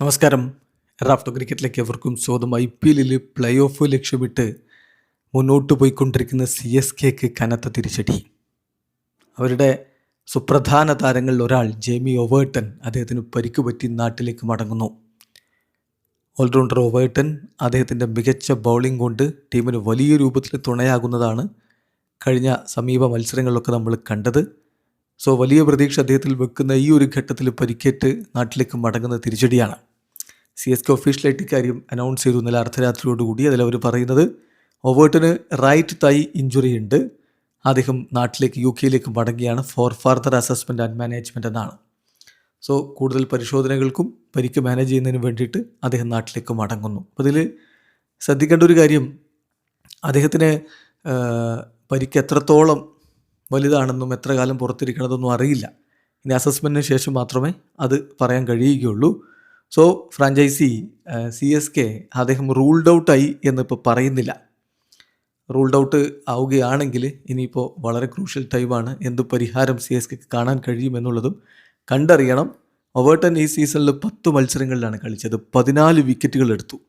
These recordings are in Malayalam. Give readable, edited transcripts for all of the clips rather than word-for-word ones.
നമസ്കാരം. റാഫ്റ്റോ ക്രിക്കറ്റിലേക്ക് എവർക്കും സ്വാഗതം. IPL പ്ലേ ഓഫ് ലക്ഷ്യമിട്ട് മുന്നോട്ട് പോയിക്കൊണ്ടിരിക്കുന്ന CSKക്ക് കനത്ത തിരിച്ചടി. അവരുടെ സുപ്രധാന താരങ്ങളിൽ ഒരാൾ ജേമി ഒവേർട്ടൺ, അദ്ദേഹത്തിന് പരിക്ക് പറ്റി നാട്ടിലേക്ക് മടങ്ങുന്നു. ഓൾറൗണ്ടർ ഒവേർട്ടൺ അദ്ദേഹത്തിൻ്റെ മികച്ച ബൗളിംഗ് കൊണ്ട് ടീമിന് വലിയ രൂപത്തിൽ തുണയാകുന്നതാണ് കഴിഞ്ഞ സമീപ മത്സരങ്ങളിലൊക്കെ നമ്മൾ കണ്ടത്. വലിയ പ്രതീക്ഷ അദ്ദേഹത്തിൽ വെക്കുന്ന ഈ ഒരു ഘട്ടത്തിൽ പരിക്കേറ്റ് നാട്ടിലേക്ക് മടങ്ങുന്ന തിരിച്ചടിയാണ്. CSK ഒഫീഷ്യലായിട്ട് ഇക്കാര്യം അനൗൺസ് ചെയ്തു ഇന്നലെ അർദ്ധരാത്രിയോടുകൂടി. അതിലവർ പറയുന്നത് ഒവേർട്ടന് റൈറ്റ് തൈ ഇഞ്ചുറി ഉണ്ട്, അദ്ദേഹം നാട്ടിലേക്ക് UK മടങ്ങിയാണ് for further assessment and management എന്നാണ്. കൂടുതൽ പരിശോധനകൾക്കും പരിക്ക് മാനേജ് ചെയ്യുന്നതിന് വേണ്ടിയിട്ട് അദ്ദേഹം നാട്ടിലേക്ക് മടങ്ങുന്നു. അപ്പോൾ ഇതിൽ ശ്രദ്ധിക്കേണ്ട ഒരു കാര്യം, അദ്ദേഹത്തിന് പരിക്ക് എത്രത്തോളം വലുതാണെന്നും എത്ര കാലം പുറത്തിരിക്കണതൊന്നും അറിയില്ല. ഇനി അസസ്മെൻറ്റിന് ശേഷം മാത്രമേ അത് പറയാൻ കഴിയുകയുള്ളൂ. ഫ്രാഞ്ചൈസി CSK അദ്ദേഹം റൂൾഡ് ഔട്ടായി എന്നിപ്പോൾ പറയുന്നില്ല. റൂൾഡ് ഔട്ട് ആവുകയാണെങ്കിൽ ഇനിയിപ്പോൾ വളരെ ക്രൂഷ്യൽ ടൈമാണ്. എന്ത് പരിഹാരം CSKക്ക് കാണാൻ കഴിയുമെന്നുള്ളതും കണ്ടറിയണം. ഒവേർട്ടൺ ഈ സീസണിൽ 10 മത്സരങ്ങളിലാണ് കളിച്ചത്, 14 വിക്കറ്റുകൾ എടുത്തു.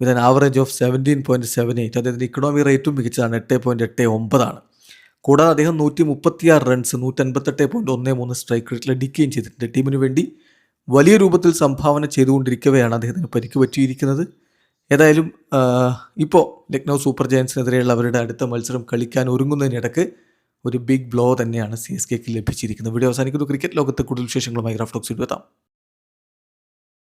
With an average of 17.78. അദ്ദേഹത്തിൻ്റെ ഇക്കണോമി റേറ്റും മികച്ചതാണ്, 8.89 കൂടാതെ അദ്ദേഹം 136 റൺസ് 158.13 സ്ട്രൈക്ക് റേറ്റിൽ അടിക്കുകയും ചെയ്തിട്ടുണ്ട്. ടീമിന് വേണ്ടി വലിയ രൂപത്തിൽ സംഭാവന ചെയ്തുകൊണ്ടിരിക്കവെയാണ് അദ്ദേഹത്തിന് പരിക്ക് പറ്റിയിരിക്കുന്നത്. ഏതായാലും ഇപ്പോൾ ലക്നൗ സൂപ്പർ ജയൻസിനെതിരെയുള്ള അവരുടെ അടുത്ത മത്സരം കളിക്കാൻ ഒരുങ്ങുന്നതിനിടയ്ക്ക് ഒരു ബിഗ് ബ്ലോ തന്നെയാണ് CSKക്ക് ലഭിച്ചിരിക്കുന്നത്. വീഡിയോ അവസാനിക്കുന്നു. ക്രിക്കറ്റ് ലോകത്ത് കൂടുതൽ വിശേഷങ്ങളുമായി റാഫ്റ്റോക്സ് എത്താം.